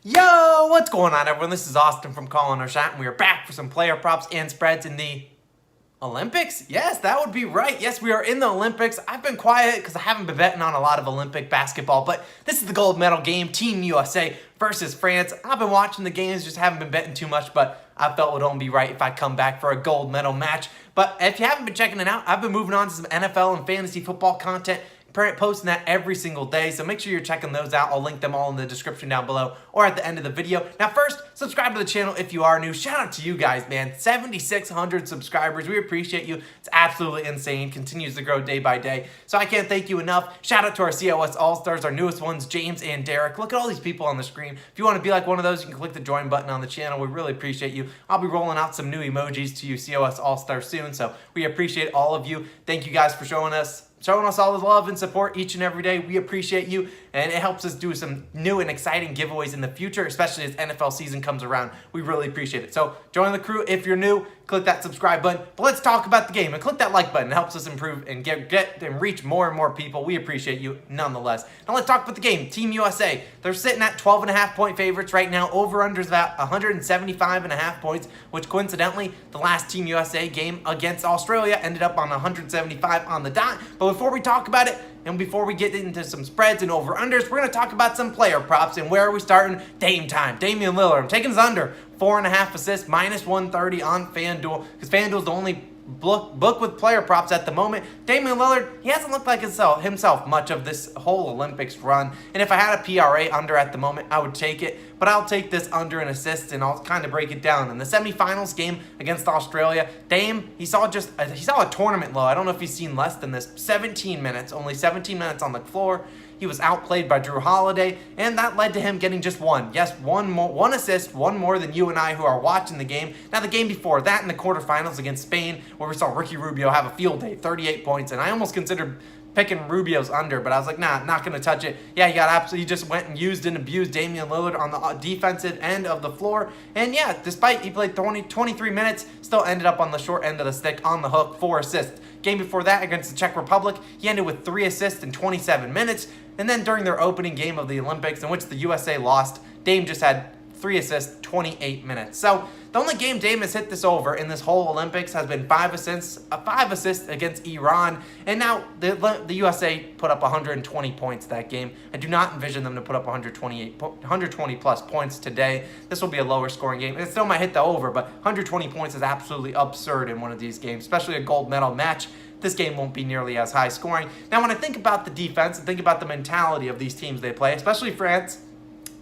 Yo, what's going on, everyone? This is Austin from Calling Our Shot, and we are back for some player props and spreads in the Olympics? Yes, that would be right. Yes, we are in the Olympics. I've been quiet because I haven't been betting on a lot of Olympic basketball, but this is the gold medal game, Team USA versus France. I've been watching the games, just haven't been betting too much, but I felt it would only be right if I come back for a gold medal match. But if you haven't been checking it out, I've been moving on to some NFL and fantasy football content, posting that every single day, so make sure you're checking those out. I'll link them all in the description down below or at the end of the video. Now first, subscribe to the channel if you are new. Shout out to you guys, man. 7,600 subscribers. We appreciate you. It's absolutely insane. Continues to grow day by day, so I can't thank you enough. Shout out to our COS All-Stars, our newest ones, James and Derek. Look at all these people on the screen. If you want to be like one of those, you can click the join button on the channel. We really appreciate you. I'll be rolling out some new emojis to you COS All-Stars soon, so we appreciate all of you. Thank you guys for showing us all the love and support each and every day. We appreciate you, and it helps us do some new and exciting giveaways in the future, especially as NFL season comes around. We really appreciate it. So join the crew if you're new. Click that subscribe button. But let's talk about the game, and click that like button. It helps us improve and get and reach more and more people. We appreciate you nonetheless. Now let's talk about the game. Team USA, they're sitting at 12.5-point favorites right now. Over-unders about 175.5 points, which coincidentally, the last Team USA game against Australia ended up on 175 on the dot. But before we talk about it, and before we get into some spreads and over-unders, we're going to talk about some player props. And where are we starting? Dame time. Damian Lillard. I'm taking his under. 4.5 assists, minus 130 on FanDuel, because FanDuel's the only book with player props at the moment. Damian Lillard, he hasn't looked like himself much of this whole Olympics run. And if I had a PRA under at the moment, I would take it. But I'll take this under an assist, and I'll kind of break it down. In the semifinals game against Australia, Dame, he saw a tournament low. I don't know if he's seen less than this. 17 minutes, only 17 minutes on the floor. He was outplayed by Drew Holiday, and that led to him getting just one. Yes, one assist, one more than you and I who are watching the game. Now, the game before that in the quarterfinals against Spain, where we saw Ricky Rubio have a field day, 38 points, and I almost considered picking Rubio's under, but I was like, nah, not going to touch it. Yeah, he just went and used and abused Damian Lillard on the defensive end of the floor. And yeah, despite he played 23 minutes, still ended up on the short end of the stick on the hook, 4 assists. Game before that against the Czech Republic, he ended with 3 assists in 27 minutes. And then during their opening game of the Olympics, in which the USA lost, Dame just had 3 assists, 28 minutes. So the only game Dame has hit this over in this whole Olympics has been 5 assists against Iran. And now the USA put up 120 points that game. I do not envision them to put up 120 plus points today. This will be a lower scoring game. It still might hit the over, but 120 points is absolutely absurd in one of these games, especially a gold medal match. This game won't be nearly as high scoring. Now, when I think about the defense and think about the mentality of these teams they play, especially France,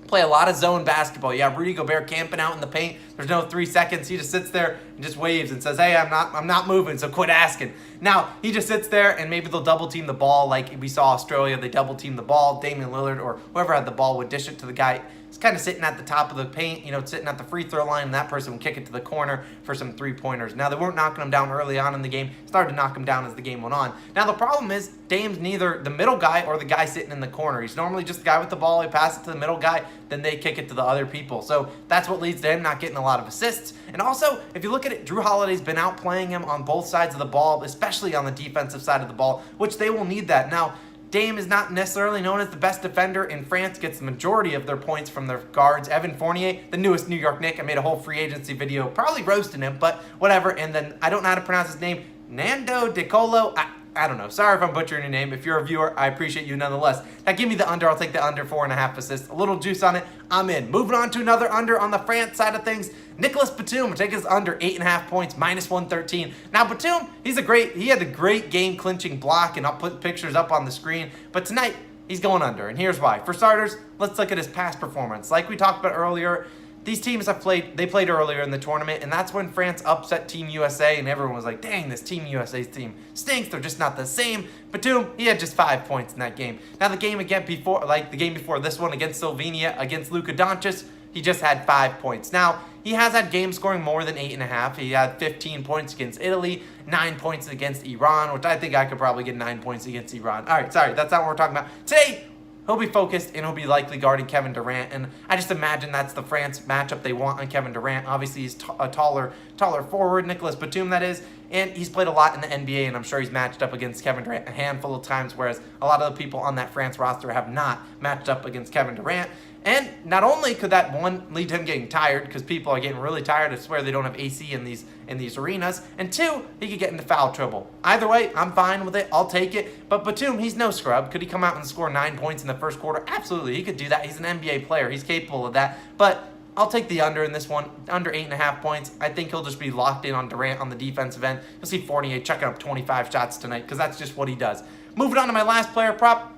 play a lot of zone basketball. You have Rudy Gobert camping out in the paint. There's no 3 seconds. He just sits there and just waves and says, hey, I'm not moving, so quit asking. Now, he just sits there, and maybe they'll double team the ball like we saw Australia. They double team the ball. Damian Lillard or whoever had the ball would dish it to the guy. It's kind of sitting at the top of the paint, sitting at the free throw line, and that person would kick it to the corner for some 3-pointers. Now, they weren't knocking him down early on in the game. Started to knock him down as the game went on. Now, the problem is Dame's neither the middle guy or the guy sitting in the corner. He's normally just the guy with the ball. He passes it to the middle guy, then they kick it to the other people. So that's what leads to him not getting a lot of assists. And also, if you look at it, Drew Holiday's been outplaying him on both sides of the ball, especially on the defensive side of the ball, which they will need that. Now, Dame is not necessarily known as the best defender in France, gets the majority of their points from their guards. Evan Fournier, the newest New York Knick, I made a whole free agency video, probably roasting him, but whatever. And then I don't know how to pronounce his name, Nando De Colo. I don't know. Sorry if I'm butchering your name. If you're a viewer, I appreciate you nonetheless. Now give me the under. I'll take the under 4.5 assists. A little juice on it. I'm in. Moving on to another under on the France side of things. Nicolas Batum, take his under 8.5 points, minus 113. Now Batum, he had a great game clinching block, and I'll put pictures up on the screen. But tonight, he's going under, and here's why. For starters, let's look at his past performance. Like we talked about earlier, these teams they played earlier in the tournament, and that's when France upset Team USA, and everyone was like, dang, this Team USA's team stinks. They're just not the same. Batum, he had just 5 points in that game. Now, the game before this one against Slovenia, against Luka Doncic, he just had 5 points. Now, he has had games scoring more than 8.5. He had 15 points against Italy, 9 points against Iran, which I think I could probably get 9 points against Iran. All right, sorry, that's not what we're talking about. Today, he'll be focused, and he'll be likely guarding Kevin Durant, and I just imagine that's the France matchup they want on Kevin Durant. Obviously, he's a taller forward, Nicolas Batum, that is, And he's played a lot in the NBA, and I'm sure he's matched up against Kevin Durant a handful of times, whereas a lot of the people on that France roster have not matched up against Kevin Durant. And not only could that, one, lead to him getting tired, because people are getting really tired. I swear they don't have AC in these arenas. And two, he could get into foul trouble. Either way, I'm fine with it. I'll take it. But Batum, he's no scrub. Could he come out and score 9 points in the first quarter? Absolutely, he could do that. He's an NBA player. He's capable of that. But I'll take the under in this one, under 8.5 points. I think he'll just be locked in on Durant on the defensive end. You'll see Fournier chucking up 25 shots tonight, because that's just what he does. Moving on to my last player prop,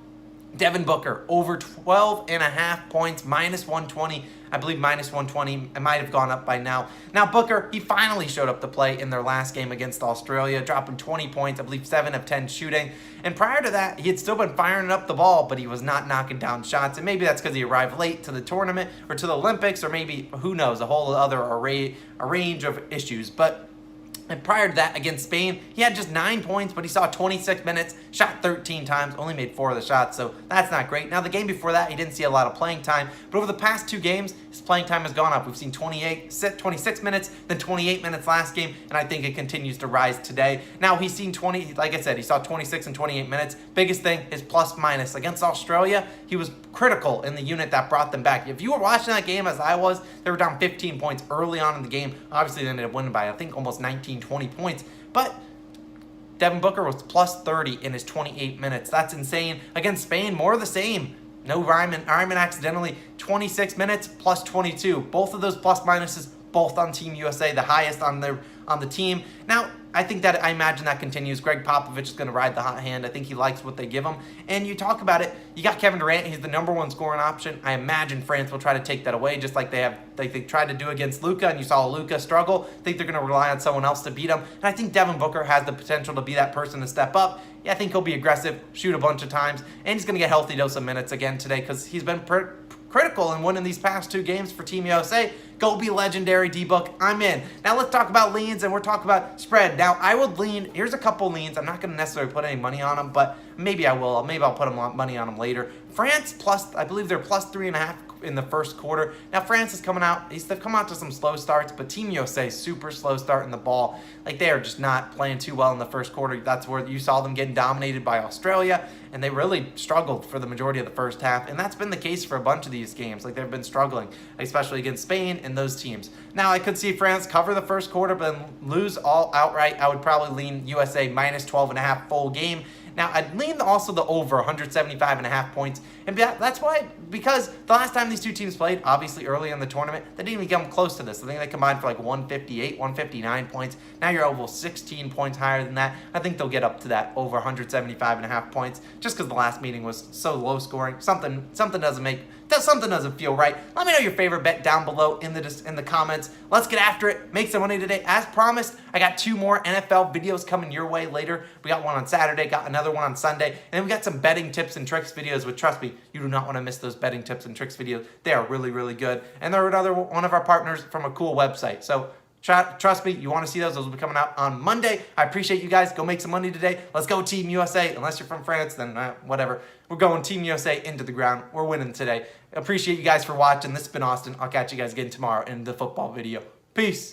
Devin Booker, over 12.5 points, minus 120. I believe minus 120. It might have gone up by now. Now, Booker, he finally showed up to play in their last game against Australia, dropping 20 points, I believe 7 of 10 shooting. And prior to that, he had still been firing up the ball, but he was not knocking down shots. And maybe that's because he arrived late to the tournament or to the Olympics, or maybe, who knows, a whole other range of issues. And prior to that, against Spain, he had just 9 points, but he saw 26 minutes, shot 13 times, only made 4 of the shots, so that's not great. Now, the game before that, he didn't see a lot of playing time, but over the past 2 games, his playing time has gone up. We've seen 26 minutes, then 28 minutes last game, and I think it continues to rise today. Now, he's seen like I said, he saw 26 and 28 minutes. Biggest thing is plus minus. Against Australia, he was critical in the unit that brought them back. If you were watching that game as I was, they were down 15 points early on in the game. Obviously, they ended up winning by, I think, almost 19, 20 points. But Devin Booker was plus 30 in his 28 minutes. That's insane. Against Spain, more of the same. No Ryman accidentally 26 minutes plus 22. Both of those plus minuses, both on Team USA, the highest on the team. Now, I imagine that continues. Greg Popovich is going to ride the hot hand. I think he likes what they give him. And you talk about it, you got Kevin Durant. He's the number 1 scoring option. I imagine France will try to take that away, just like they tried to do against Luka, and you saw Luka struggle. I think they're going to rely on someone else to beat him. And I think Devin Booker has the potential to be that person to step up. Yeah, I think he'll be aggressive, shoot a bunch of times, and he's going to get a healthy dose of minutes again today, because he's been critical in winning these past 2 games for Team USA. Go be legendary, D-Book. I'm in. Now let's talk about leans, and we're talking about spread. Now, I would lean. Here's a couple leans. I'm not going to necessarily put any money on them, but maybe I will. Maybe I'll put money on them later. France plus, I believe they're plus 3.5 in the first quarter. Now, France is coming out. They've come out to some slow starts, but Team USA, super slow start in the ball. Like, they are just not playing too well in the first quarter. That's where you saw them getting dominated by Australia, and they really struggled for the majority of the first half, and that's been the case for a bunch of these games. Like, they've been struggling, especially against Spain and those teams. Now, I could see France cover the first quarter, but then lose all outright. I would probably lean USA minus 12.5 full game. Now, I'd lean also the over 175.5 points. And that's why, because the last time these 2 teams played, obviously early in the tournament, they didn't even come close to this. I think they combined for like 158, 159 points. Now you're over 16 points higher than that. I think they'll get up to that over 175.5 points, just because the last meeting was so low scoring. Something doesn't feel right. Let me know your favorite bet down below in the comments. Let's get after it. Make some money today. As promised, I got 2 more NFL videos coming your way later. We got one on Saturday, got another one on Sunday, and then we got some betting tips and tricks videos, which, trust me, you do not want to miss those betting tips and tricks videos. They are really, really good. And they're another one of our partners from a cool website. So trust me, you want to see those. Those will be coming out on Monday. I appreciate you guys. Go make some money today. Let's go Team USA. Unless you're from France, then whatever. We're going Team USA into the ground. We're winning today. Appreciate you guys for watching. This has been Austin. I'll catch you guys again tomorrow in the football video. Peace.